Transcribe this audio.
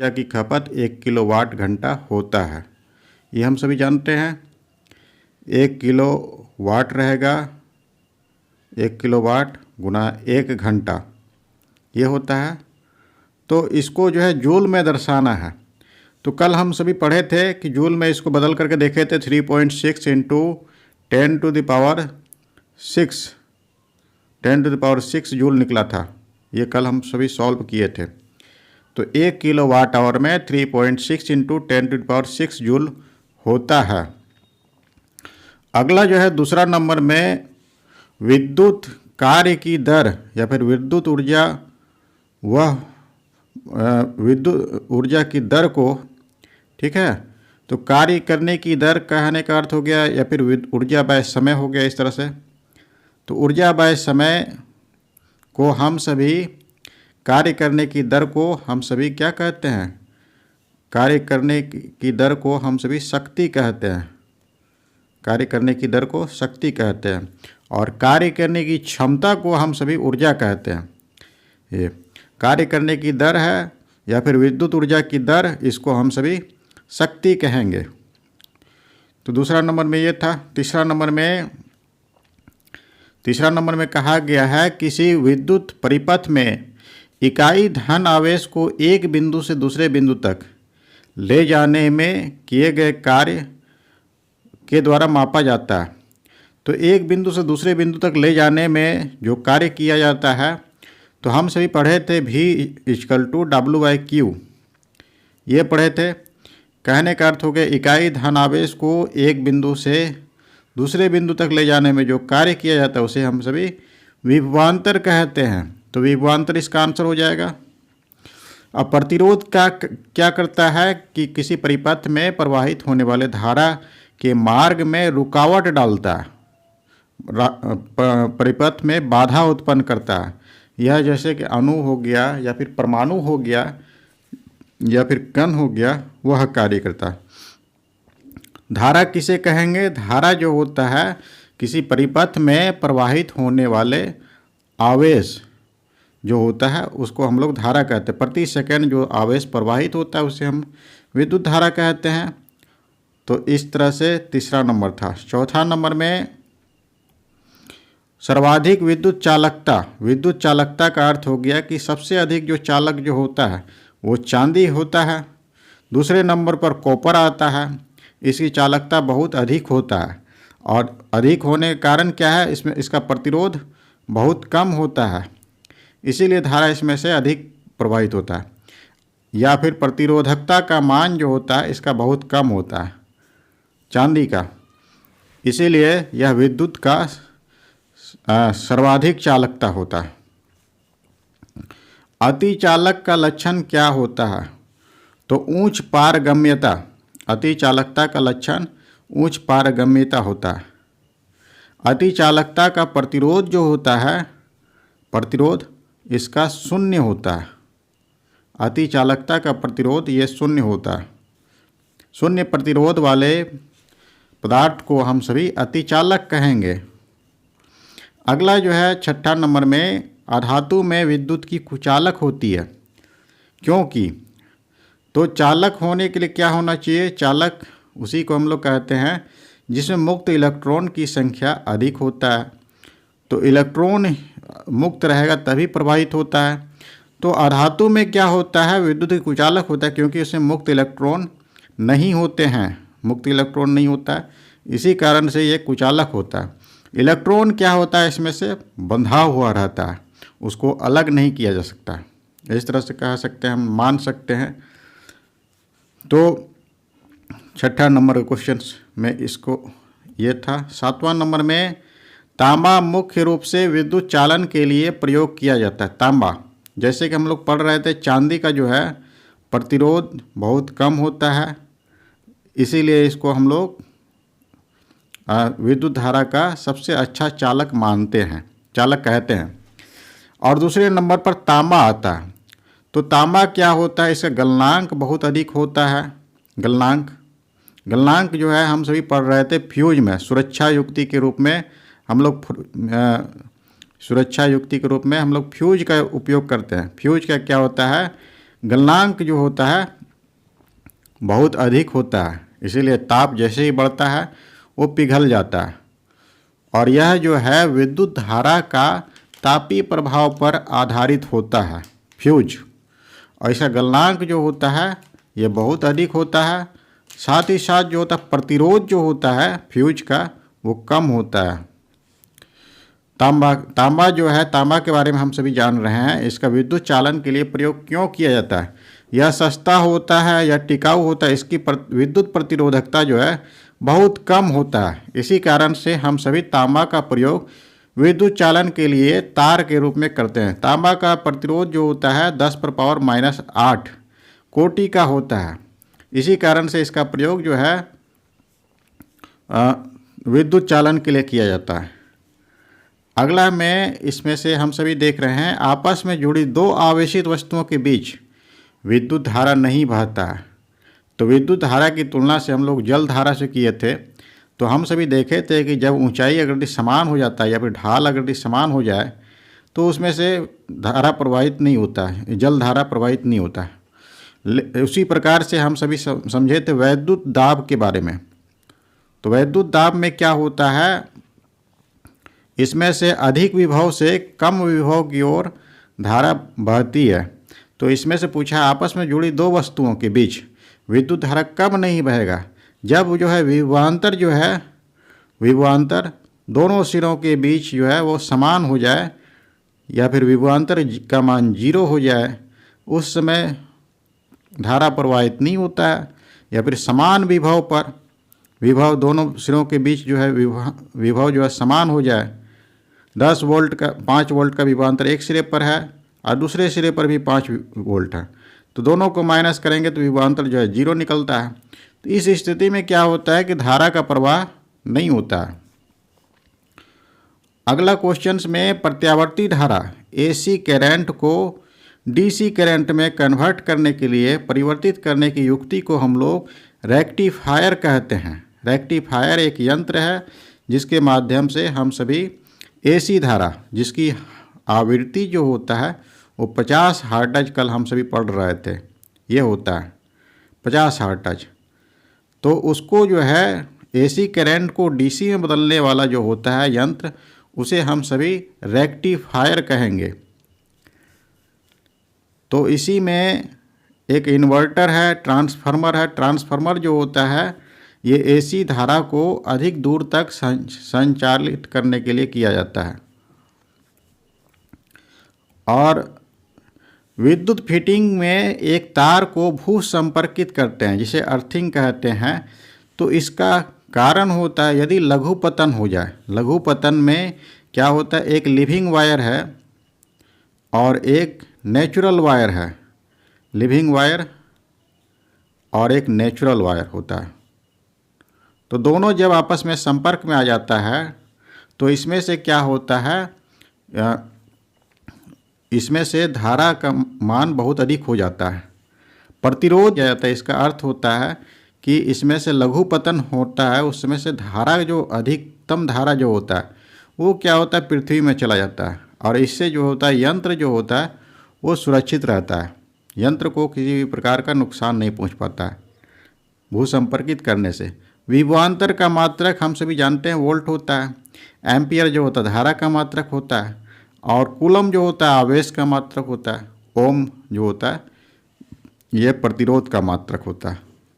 ऊर्जा की खपत 1 किलोवाट घंटा होता है। ये हम सभी जानते हैं। 1 किलोवाट रहेगा 1 किलोवाट गुना 1 घंटा, ये होता है। तो इसको जो है जूल में दर्शाना है। तो कल हम सभी पढ़े थे कि जूल में इसको बदल करके देखे थे। 3.6 इंटू 10⁻6 जूल निकला था। ये कल हम सभी सॉल्व किए थे। तो 1 किलोवाट आवर में 3.6 इंटू 10⁻6 जूल होता है। अगला जो है दूसरा नंबर में विद्युत कार्य की दर या फिर विद्युत ऊर्जा, वह विद्युत ऊर्जा की दर को, ठीक है, तो कार्य करने की दर कहने का अर्थ हो गया या फिर ऊर्जा बाय समय हो गया इस तरह से। तो ऊर्जा बाय समय को हम सभी, कार्य करने की दर को हम सभी क्या कहते हैं? कार्य करने की दर को हम सभी शक्ति कहते हैं। कार्य करने की दर को शक्ति कहते हैं और कार्य करने की क्षमता को हम सभी ऊर्जा कहते हैं। ये कार्य करने की दर है या फिर विद्युत ऊर्जा की दर, इसको हम सभी शक्ति कहेंगे। तो दूसरा नंबर में ये था। तीसरा नंबर में कहा गया है किसी विद्युत परिपथ में इकाई धन आवेश को एक बिंदु से दूसरे बिंदु तक ले जाने में किए गए कार्य के द्वारा मापा जाता है। तो एक बिंदु से दूसरे बिंदु तक ले जाने में जो कार्य किया जाता है, तो हम सभी पढ़े थे V=W/Q, ये पढ़े थे। कहने का अर्थ हो गया इकाई धन आवेश को एक बिंदु से दूसरे बिंदु तक ले जाने में जो कार्य किया जाता है उसे हम सभी विभवांतर कहते हैं। तो विभवांतर इसका आंसर हो जाएगा। अब प्रतिरोध का क्या करता है कि किसी परिपथ में प्रवाहित होने वाले धारा के मार्ग में रुकावट डालता है, परिपथ में बाधा उत्पन्न करता है। यह जैसे कि अणु हो गया या फिर परमाणु हो गया या फिर कण हो गया, वह कार्य करता है। धारा किसे कहेंगे? धारा जो होता है किसी परिपथ में प्रवाहित होने वाले आवेश जो होता है उसको हम लोग धारा कहते हैं। प्रति सेकंड जो आवेश प्रवाहित होता है उसे हम विद्युत धारा कहते हैं। तो इस तरह से तीसरा नंबर था। चौथा नंबर में सर्वाधिक विद्युत चालकता। विद्युत चालकता का अर्थ हो गया कि सबसे अधिक जो चालक जो होता है वो चांदी होता है। दूसरे नंबर पर कॉपर आता है, इसकी चालकता बहुत अधिक होता है और अधिक होने के कारण क्या है, इसमें इसका प्रतिरोध बहुत कम होता है, इसीलिए धारा इसमें से अधिक प्रवाहित होता है। या फिर प्रतिरोधकता का मान जो होता है इसका बहुत कम होता है चांदी का, इसीलिए यह विद्युत का सर्वाधिक चालकता होता है। अति चालक का लक्षण क्या होता है? तो उच्च पारगम्यता। अति चालकता का लक्षण उच्च पारगम्यता होता है। अति चालकता का प्रतिरोध जो होता है, प्रतिरोध इसका शून्य होता है। अति चालकता का प्रतिरोध ये शून्य होता है। शून्य प्रतिरोध वाले पदार्थ को हम सभी अति चालक कहेंगे। अगला जो है छठा नंबर में, अधातु में विद्युत की कुचालक होती है। क्योंकि तो चालक होने के लिए क्या होना चाहिए? चालक उसी को हम लोग कहते हैं जिसमें मुक्त इलेक्ट्रॉन की संख्या अधिक होता है। तो इलेक्ट्रॉन मुक्त रहेगा तभी प्रवाहित होता है। तो अधातु में क्या होता है? विद्युत की कुचालक होता है क्योंकि उसमें मुक्त इलेक्ट्रॉन नहीं होते हैं, मुक्त इलेक्ट्रॉन नहीं होता है, इसी कारण से ये कुचालक होता है। इलेक्ट्रॉन क्या होता है? इसमें से बंधा हुआ रहता है, उसको अलग नहीं किया जा सकता। इस तरह से कह सकते हैं, हम मान सकते हैं। तो छठा नंबर क्वेश्चन में इसको ये था। सातवां नंबर में, तांबा मुख्य रूप से विद्युत चालन के लिए प्रयोग किया जाता है। तांबा, जैसे कि हम लोग पढ़ रहे थे, चांदी का जो है प्रतिरोध बहुत कम होता है, इसीलिए इसको हम लोग विद्युत धारा का सबसे अच्छा चालक मानते हैं, चालक कहते हैं। और दूसरे नंबर पर तांबा आता है। तो तांबा क्या होता है? इसका गलनांक बहुत अधिक होता है। गलनांक जो है हम सभी पढ़ रहे थे फ्यूज में, सुरक्षा युक्ति के रूप में हम लोग फ्यूज का उपयोग करते हैं। फ्यूज का क्या होता है गलनांक जो होता है बहुत अधिक होता है, इसीलिए ताप जैसे ही बढ़ता है वो पिघल जाता है। और यह जो है विद्युत धारा का तापीय प्रभाव पर आधारित होता है, फ्यूज। और इसका गलनांक जो होता है ये बहुत अधिक होता है। साथ ही साथ जो होता है प्रतिरोध जो होता है फ्यूज का वो कम होता है। तांबा जो है, तांबा के बारे में हम सभी जान रहे हैं। इसका विद्युत चालन के लिए प्रयोग क्यों किया जाता है? यह सस्ता होता है या टिकाऊ होता है, इसकी विद्युत प्रतिरोधकता जो है बहुत कम होता है। इसी कारण से हम सभी तांबा का प्रयोग विद्युत चालन के लिए तार के रूप में करते हैं। तांबा का प्रतिरोध जो होता है 10⁻⁸ कोटि का होता है। इसी कारण से इसका प्रयोग जो है विद्युत चालन के लिए किया जाता है। अगला में इसमें से हम सभी देख रहे हैं, आपस में जुड़ी दो आवेशित वस्तुओं के बीच विद्युत धारा नहीं बहता है। तो विद्युत धारा की तुलना से हम लोग जल धारा से किए थे, तो हम सभी देखे थे कि जब ऊंचाई अगर समान हो जाता है या फिर ढाल अगर समान हो जाए तो उसमें से धारा प्रवाहित नहीं होता है, जल धारा प्रवाहित नहीं होता है। उसी प्रकार से हम सभी समझे थे वैद्युत दाब के बारे में। तो वैद्युत दाब में क्या होता है, इसमें से अधिक विभव से कम विभव की ओर धारा बहती है। तो इसमें से पूछा आपस में जुड़ी दो वस्तुओं के बीच विद्युत धारा कब नहीं बहेगा? जब जो है विभवांतर जो है, विभवांतर दोनों सिरों के बीच जो है वो समान हो जाए या फिर विभवांतर का मान 0 हो जाए, उस समय धारा प्रवाहित नहीं होता है। या फिर समान विभव पर, विभव दोनों सिरों के बीच जो है विभव जो है समान हो जाए, 10 वोल्ट का 5 वोल्ट का विभवांतर एक सिरे पर है और दूसरे सिरे पर भी 5 वोल्ट है, तो दोनों को माइनस करेंगे तो विभवांतर जो है 0 निकलता है। तो इस स्थिति में क्या होता है कि धारा का प्रवाह नहीं होता है। अगला क्वेश्चंस में प्रत्यावर्ती धारा एसी करंट को डीसी करंट में कन्वर्ट करने के लिए परिवर्तित करने की युक्ति को हम लोग रेक्टिफायर कहते हैं। रेक्टिफायर एक यंत्र है जिसके माध्यम से हम सभी एसी धारा, जिसकी आवृत्ति जो होता है वो 50 हर्ट्ज, कल हम सभी पढ़ रहे थे, ये होता है 50 हर्ट्ज। तो उसको जो है एसी करंट को डीसी में बदलने वाला जो होता है यंत्र, उसे हम सभी रेक्टिफायर कहेंगे। तो इसी में एक इन्वर्टर है, ट्रांसफार्मर है। ट्रांसफार्मर जो होता है ये एसी धारा को अधिक दूर तक संचालित करने के लिए किया जाता है। और विद्युत फिटिंग में एक तार को भू संपर्कित करते हैं, जिसे अर्थिंग कहते हैं। तो इसका कारण होता है यदि लघु पतन हो जाए। लघु पतन में क्या होता है, एक लिविंग वायर है और एक नेचुरल वायर है। लिविंग वायर और एक नेचुरल वायर होता है। तो दोनों जब आपस में संपर्क में आ जाता है तो इसमें से क्या होता है, इसमें से धारा का मान बहुत अधिक हो जाता है, प्रतिरोध जाता है। इसका अर्थ होता है कि इसमें से लघु पतन होता है, उस समय से धारा जो अधिकतम धारा जो होता है वो क्या होता है, पृथ्वी में चला जाता है। और इससे जो होता है यंत्र जो होता है वो सुरक्षित रहता है, यंत्र को किसी भी प्रकार का नुकसान नहीं पहुंच पाता है भू संपर्कित करने से। विभवांतर का मात्रक हम सभी जानते हैं वोल्ट होता है, एम्पियर जो होता है धारा का मात्रक होता है, और कूलम जो होता है आवेश का मात्रक होता है, ओम जो होता है ये प्रतिरोध का मात्रक होता है।